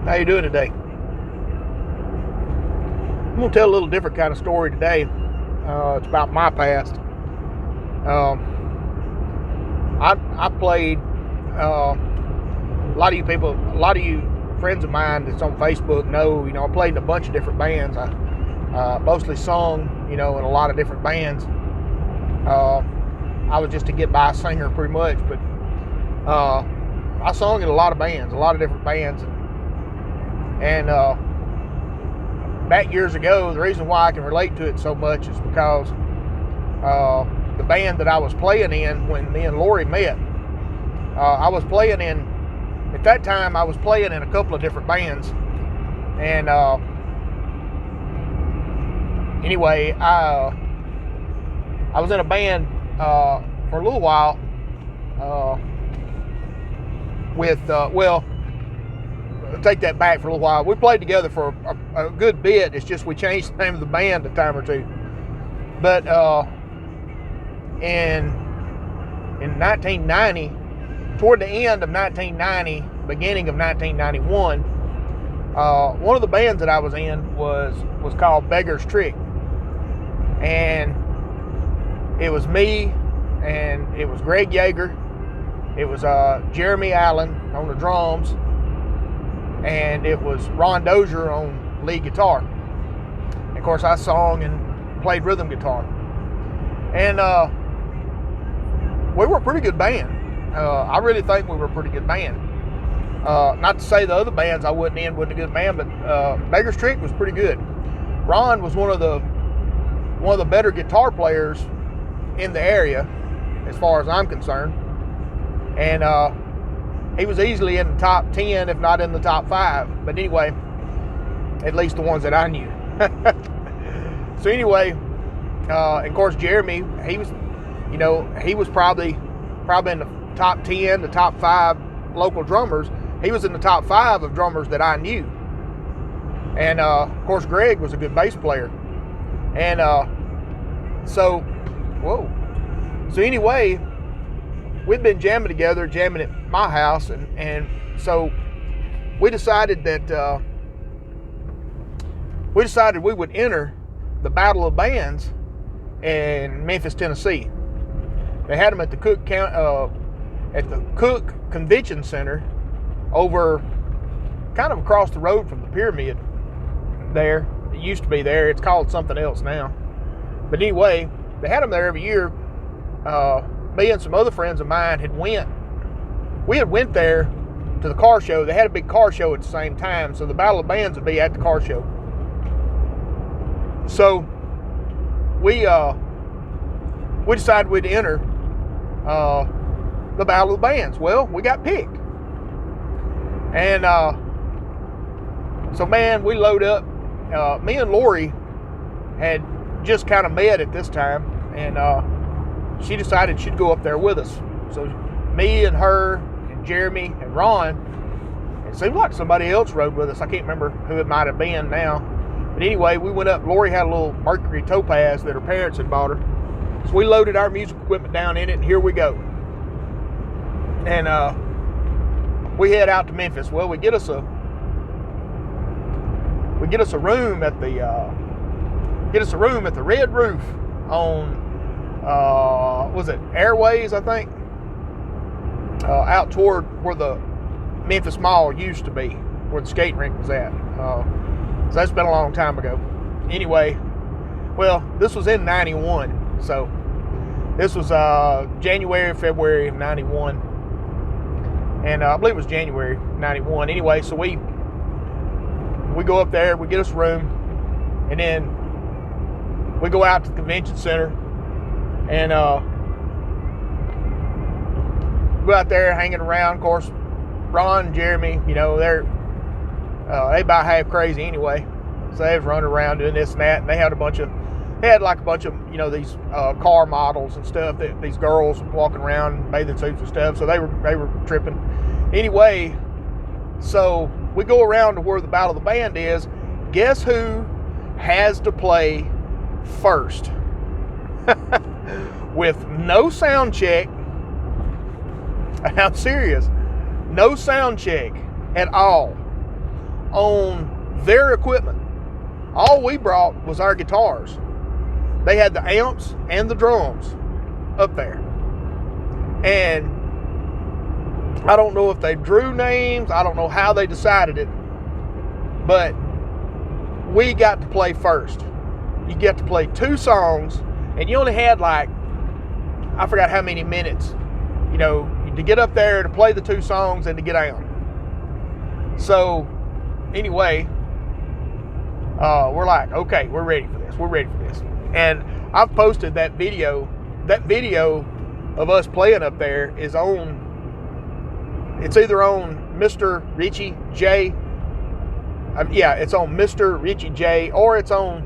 How you doing today? I'm gonna tell a little different kind of story today. It's about my past. I played. A lot of you people, a lot of you friends of mine that's on Facebook know. I played in a bunch of different bands. I mostly sung, in a lot of different bands. I was just a get-by singer pretty much, but I sung in a lot of bands, a lot of different bands, and back years ago, the reason why I can relate to it so much is because the band that I was playing in when me and Lori met, at that time I was playing in a couple of different bands, and anyway, I was in a band for a little while take that back for a little while. We played together for a good bit. It's just we changed the name of the band a time or two. But in 1990, toward the end of 1990, beginning of 1991, one of the bands that I was in was called Beggars Trick, and it was me, and it was Greg Yeager, it was Jeremy Allen on the drums, and it was Ron Dozier on lead guitar. And of course, I sung and played rhythm guitar. And we were a pretty good band. I really think we were a pretty good band. Not to say the other bands I wasn't in wasn't a good band, but Beggars Trick was pretty good. Ron was one of the better guitar players in the area, as far as I'm concerned. And he was easily in the top 10, if not in the top 5. But anyway, at least the ones that I knew. So anyway, of course, Jeremy, he was probably in the top 10, the top 5 local drummers. He was in the top 5 of drummers that I knew. And of course, Greg was a good bass player. And so anyway, we'd been jamming together, jamming at my house, and so we decided that we would enter the Battle of Bands in Memphis, Tennessee. They had them at the Cook Convention Center, over kind of across the road from the pyramid. There, it used to be there. It's called something else now. But anyway, they had them there every year. Me and some other friends of mine we had went there to the car show. They had a big car show at the same time, so the Battle of Bands would be at the car show. So we decided we'd enter the Battle of the Bands. Well, we got picked, and so man, we load up. Me and Lori had just kind of met at this time, and she decided she'd go up there with us. So me and her and Jeremy and Ron, it seemed like somebody else rode with us. I can't remember who it might have been now. But anyway, we went up. Lori had a little Mercury Topaz that her parents had bought her. So we loaded our music equipment down in it, and here we go. And we head out to Memphis. Well, we get us a room at the Red Roof on was it Airways, I think, out toward where the Memphis Mall used to be, where the skating rink was at. So that's been a long time ago. Anyway, well, this was in 91, so this was January, February of 91, and I believe it was January 91. Anyway, so we go up there, we get us a room, and then we go out to the convention center, and go out there hanging around. Of course, Ron and Jeremy, they about half crazy anyway. So they was running around doing this and that, and they had a bunch of these car models and stuff, that these girls walking around in bathing suits and stuff. So they were tripping. Anyway, so we go around to where the Battle of the Band is. Guess who has to play first? With no sound check. I'm serious. No sound check at all. on their equipment. All we brought was our guitars. They had the amps and the drums up there. And I don't know if they drew names. I don't know how they decided it. But we got to play first. You get to play 2 songs, and you only had like, I forgot how many minutes, you know, to get up there to play the 2 songs and to get out. So anyway, we're like, okay, we're ready for this. We're ready for this. And I've posted that video. That video of us playing up there is on, it's either on Mr. Richie J. Yeah, it's on Mr. Richie J, or it's on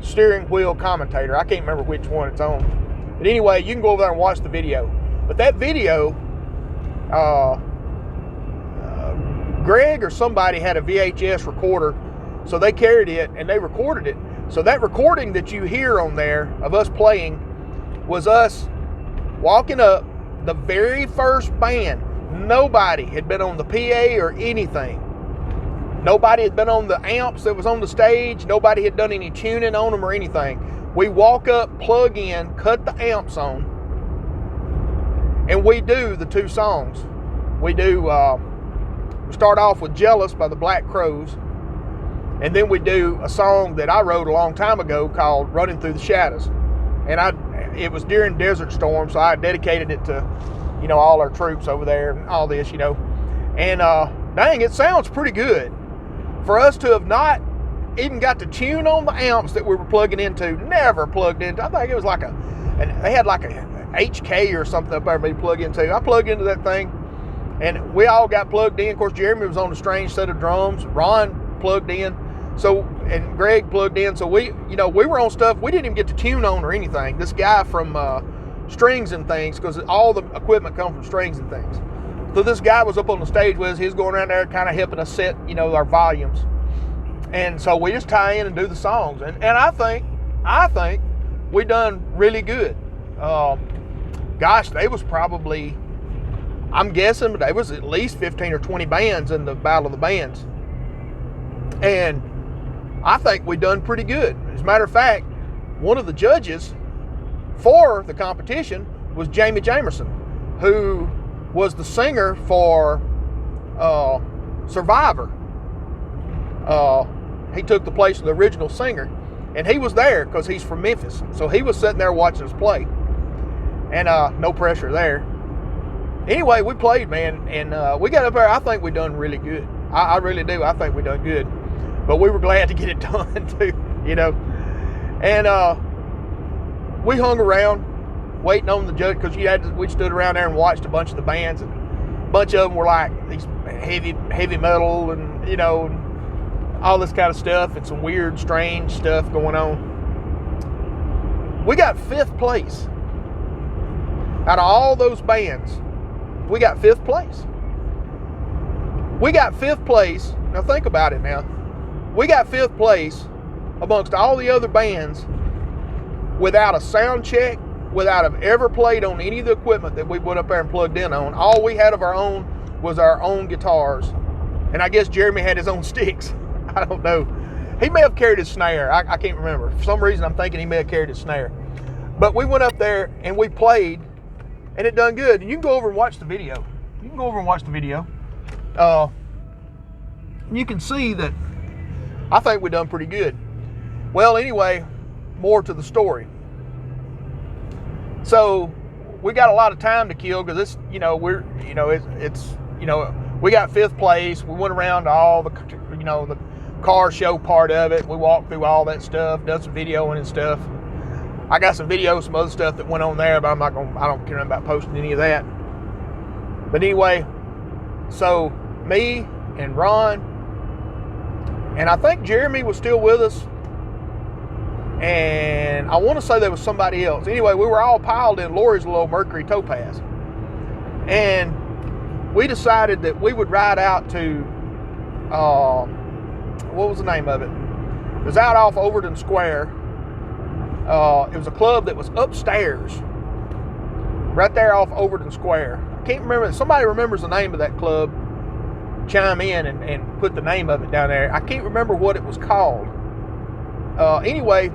Steering Wheel Commentator. I can't remember which one it's on. But anyway, you can go over there and watch the video. But that video, Greg or somebody had a VHS recorder, so they carried it and they recorded it. So that recording that you hear on there of us playing was us walking up, the very first band. Nobody had been on the PA or anything. Nobody had been on the amps that was on the stage. Nobody had done any tuning on them or anything. We walk up, plug in, cut the amps on, and we do the 2 songs. We do, we start off with Jealous by the Black Crowes, and then we do a song that I wrote a long time ago called Running Through the Shadows. And it was during Desert Storm, so I dedicated it to, you know, all our troops over there and all this, you know. And dang, it sounds pretty good. For us to have not even got to tune on the amps that we were plugging into, never plugged into. I think it was like they had like a HK or something up there for me to plug into. I plugged into that thing, and we all got plugged in. Of course, Jeremy was on a strange set of drums. Ron plugged in. So, and Greg plugged in. So we were on stuff we didn't even get to tune on or anything. This guy from Strings and Things, because all the equipment comes from Strings and Things. So this guy was up on the stage with us. He was going around there kind of helping us set, you know, our volumes. And so we just tie in and do the songs. And I think we done really good. Gosh, they was probably, I'm guessing, there was at least 15 or 20 bands in the Battle of the Bands. And I think we done pretty good. As a matter of fact, one of the judges for the competition was Jamie Jamerson, who was the singer for Survivor. He took the place of the original singer, and he was there because he's from Memphis. So he was sitting there watching us play, and no pressure there. Anyway, we played, man, and we got up there. I think we done really good. I really do. I think we done good, but we were glad to get it done too, you know. And we hung around waiting on the judge, because we stood around there and watched a bunch of the bands, and a bunch of them were like these heavy metal, and you know, all this kind of stuff, and some weird, strange stuff going on. We got 5th place out of all those bands. We got 5th place. We got 5th place. Now think about it. Now we got 5th place amongst all the other bands without a sound check, without have ever played on any of the equipment that we went up there and plugged in on. All we had of our own was our own guitars. And I guess Jeremy had his own sticks. I don't know. He may have carried his snare. I can't remember. For some reason, I'm thinking he may have carried his snare. But we went up there and we played, and it done good. And you can go over and watch the video. You can see that I think we done pretty good. Well, anyway, more to the story. So we got a lot of time to kill, because this, you know, we got 5th place. We went around to all the, you know, the car show part of it. We walked through all that stuff, done some videoing and stuff. I got some videos, some other stuff that went on there, but I don't care about posting any of that. But anyway, so me and Ron, and I think Jeremy was still with us, and I want to say there was somebody else. Anyway, we were all piled in Lori's little Mercury Topaz, and we decided that we would ride out to, what was the name of it? It was out off Overton Square. It was a club that was upstairs, right there off Overton Square. I can't remember. Somebody remembers the name of that club. chime in and put the name of it down there. I can't remember what it was called. Anyway,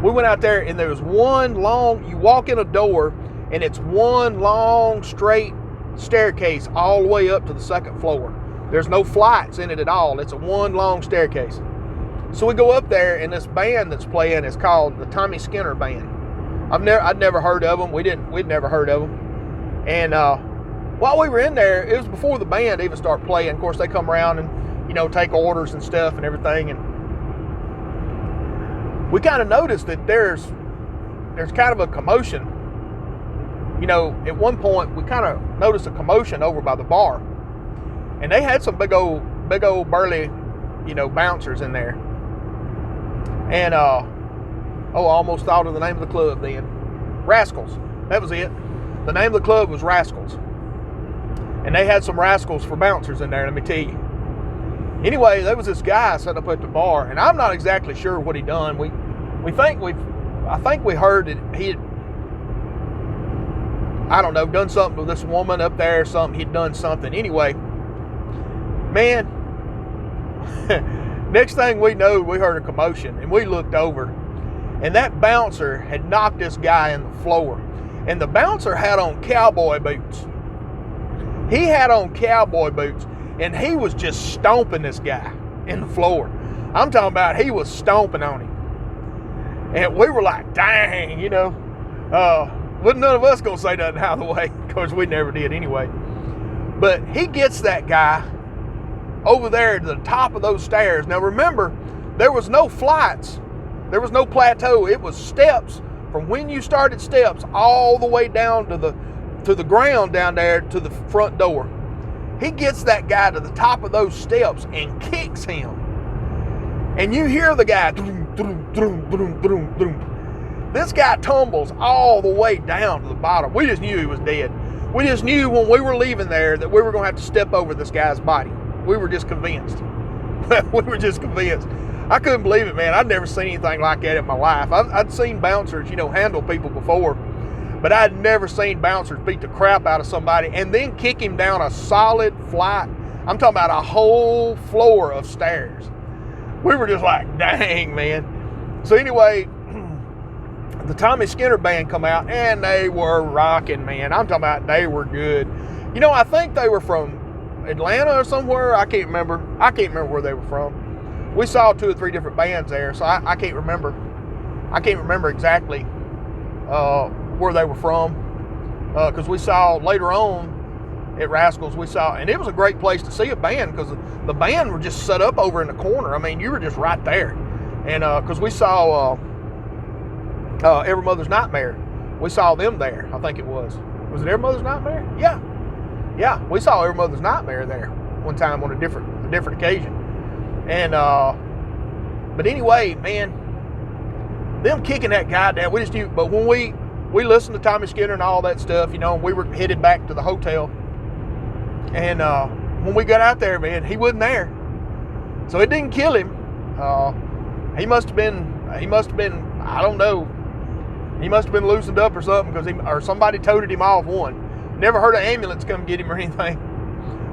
we went out there, and there was one long, you walk in a door, and it's one long straight staircase all the way up to the second floor. There's no flights in it at all. It's a one long staircase. So we go up there, and this band that's playing is called the Tommy Skinner Band. I'd never heard of them. We'd never heard of them. And while we were in there, it was before the band even started playing. Of course, they come around and, you know, take orders and stuff and everything. And we kind of noticed that there's kind of a commotion. You know, at one point, we kind of noticed a commotion over by the bar. And they had some big old burly, you know, bouncers in there. And, I almost thought of the name of the club then. Rascals. That was it. The name of the club was Rascals. And they had some Rascals for bouncers in there, let me tell you. Anyway, there was this guy sitting up at the bar, and I'm not exactly sure what he done. I think we heard that he had, I don't know, done something with this woman up there or something. He'd done something. Anyway, man, next thing we know, we heard a commotion, and we looked over, and that bouncer had knocked this guy in the floor. And the bouncer had on cowboy boots. He had on cowboy boots, and he was just stomping this guy in the floor. I'm talking about he was stomping on him. And we were like, dang, you know. Wasn't none of us going to say nothing out of the way, because we never did anyway. But he gets that guy over there to the top of those stairs. Now remember, there was no flights. There was no plateau. It was steps from when you started steps all the way down to the ground down there to the front door. He gets that guy to the top of those steps and kicks him. And you hear the guy, drum, drum, drum, drum, drum, drum. This guy tumbles all the way down to the bottom. We just knew he was dead. We just knew when we were leaving there that we were going to have to step over this guy's body. We were just convinced. We were just convinced. I couldn't believe it, man. I'd never seen anything like that in my life. I'd seen bouncers, you know, handle people before, but I'd never seen bouncers beat the crap out of somebody and then kick him down a solid flight. I'm talking about a whole floor of stairs. We were just like, dang, man. So anyway, the Tommy Skinner Band come out, and they were rocking, man. I'm talking about they were good. You know, I think they were from Atlanta or somewhere. I can't remember where they were from. We saw 2 or 3 different bands there, so I can't remember. I can't remember exactly where they were from, because we saw later on at Rascals, and it was a great place to see a band, because the band were just set up over in the corner. I mean, you were just right there. And because we saw Every Mother's Nightmare, we saw them there. I think it was it Every Mother's Nightmare? Yeah, we saw Every Mother's Nightmare there one time on a different occasion. And but anyway, man, them kicking that guy down, we just knew. But when we listened to Tommy Skinner and all that stuff, you know, we were headed back to the hotel. And when we got out there, man, he wasn't there. So it didn't kill him. He must have been, I don't know. He must have been loosened up or something, or somebody toted him off one. Never heard an ambulance come get him or anything.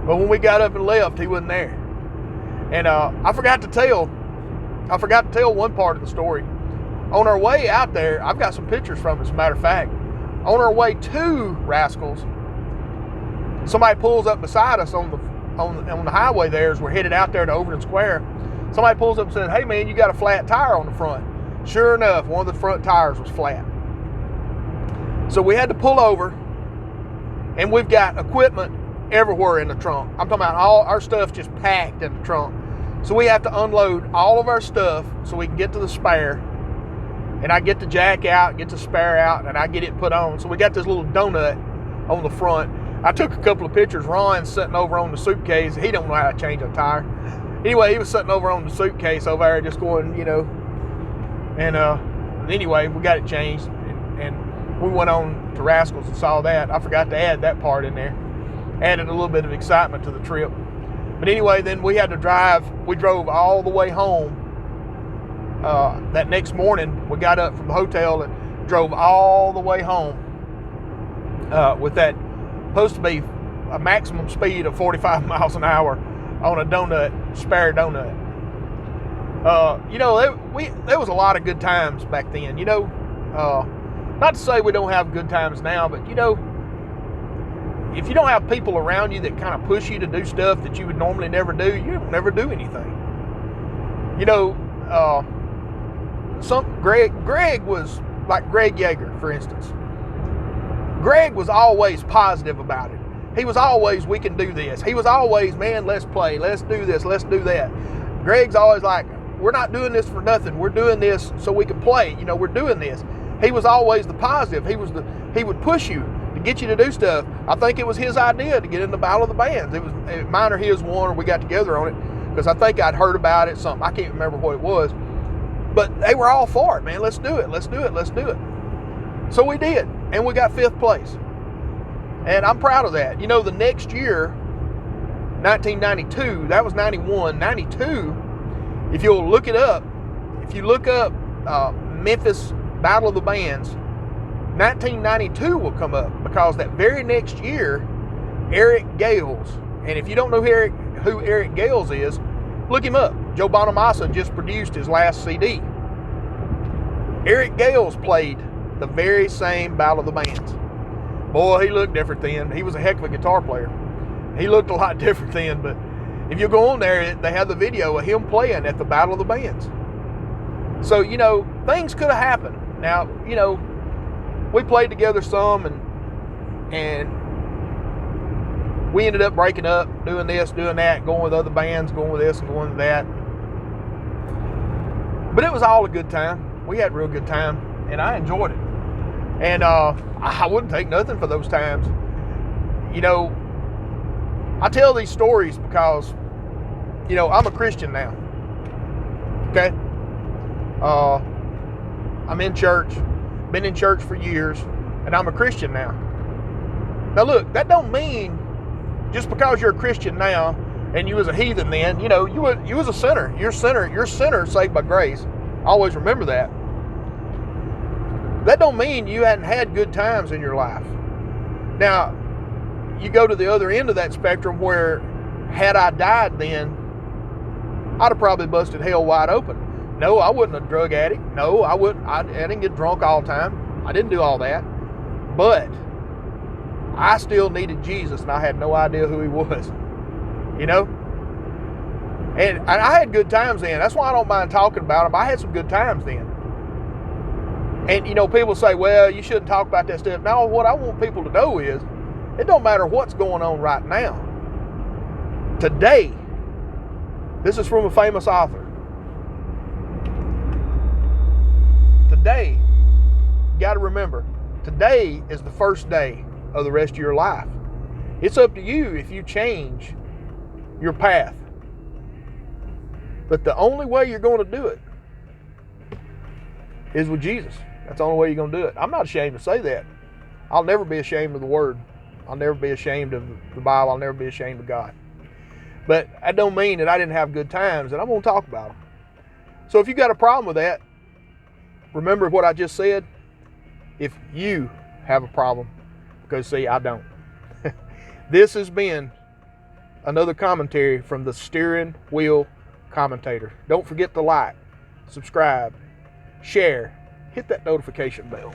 But when we got up and left, he wasn't there. And I forgot to tell one part of the story. On our way out there, I've got some pictures from it, as a matter of fact. On our way to Rascals, somebody pulls up beside us on the highway there as we're headed out there to Overton Square. Somebody pulls up and says, "Hey man, you got a flat tire on the front." Sure enough, one of the front tires was flat. So we had to pull over, and we've got equipment everywhere in the trunk. I'm talking about all our stuff just packed in the trunk. So we have to unload all of our stuff so we can get to the spare. And I get the jack out, get the spare out, and I get it put on. So we got this little donut on the front. I took a couple of pictures. Ron's sitting over on the suitcase. He don't know how to change a tire. Anyway, he was sitting over on the suitcase over there just going, you know. And anyway, we got it changed. And we went on to Rascals and saw that. I forgot to add that part in there. Added a little bit of excitement to the trip. But anyway, then we had to drive. We drove all the way home. That next morning, we got up from the hotel and drove all the way home with that supposed to be a maximum speed of 45 miles an hour on a spare donut. There was a lot of good times back then. Not to say we don't have good times now, but if you don't have people around you that kind of push you to do stuff that you would normally never do, you don't never do anything. Greg was like Greg Yeager, for instance. Greg was always positive about it. He was always, we can do this. He was always, man, let's play, let's do this, let's do that. Greg's always like, we're not doing this for nothing. We're doing this so we can play. We're doing this. He was always the positive. He would push you to get you to do stuff. I think it was his idea to get in the Battle of the Bands. It was mine or his one, or we got together on it because I think I'd heard about it. Something I can't remember what it was, but they were all for it. Man, let's do it. Let's do it. Let's do it. So we did, and we got 5th place, and I'm proud of that. The next year, 1992, that was 91, 92. If you'll look it up, if you look up Memphis Battle of the Bands, 1992 will come up because that very next year, Eric Gales, and if you don't know who Eric Gales is, look him up. Joe Bonamassa just produced his last CD. Eric Gales played the very same Battle of the Bands. Boy, he looked different then. He was a heck of a guitar player. He looked a lot different then, but if you go on there, they have the video of him playing at the Battle of the Bands. So, things could have happened. Now, we played together some, and we ended up breaking up, doing this, doing that, going with other bands, going with this and going with that. But it was all a good time. We had a real good time, and I enjoyed it. And I wouldn't take nothing for those times. I tell these stories because, I'm a Christian now. Okay? I'm in church, been in church for years, and I'm a Christian now. Now look, that don't mean just because you're a Christian now and you was a heathen then, you was a sinner. You're a sinner saved by grace. Always remember that. That don't mean you hadn't had good times in your life. Now, you go to the other end of that spectrum where had I died then, I'd have probably busted hell wide open. No, I wasn't a drug addict. No, I wouldn't. I didn't get drunk all the time. I didn't do all that. But I still needed Jesus, and I had no idea who he was. And I had good times then. That's why I don't mind talking about them. I had some good times then. And, people say, well, you shouldn't talk about that stuff. Now, what I want people to know is, it don't matter what's going on right now. Today, this is from a famous author. Today, you got to remember, today is the first day of the rest of your life. It's up to you if you change your path. But the only way you're going to do it is with Jesus. That's the only way you're going to do it. I'm not ashamed to say that. I'll never be ashamed of the Word. I'll never be ashamed of the Bible. I'll never be ashamed of God. But that don't mean that I didn't have good times, and I'm going to talk about them. So if you got a problem with that, remember what I just said. If you have a problem, because see, I don't. This has been another commentary from the Steering Wheel Commentator. Don't forget to like, subscribe, share, hit that notification bell.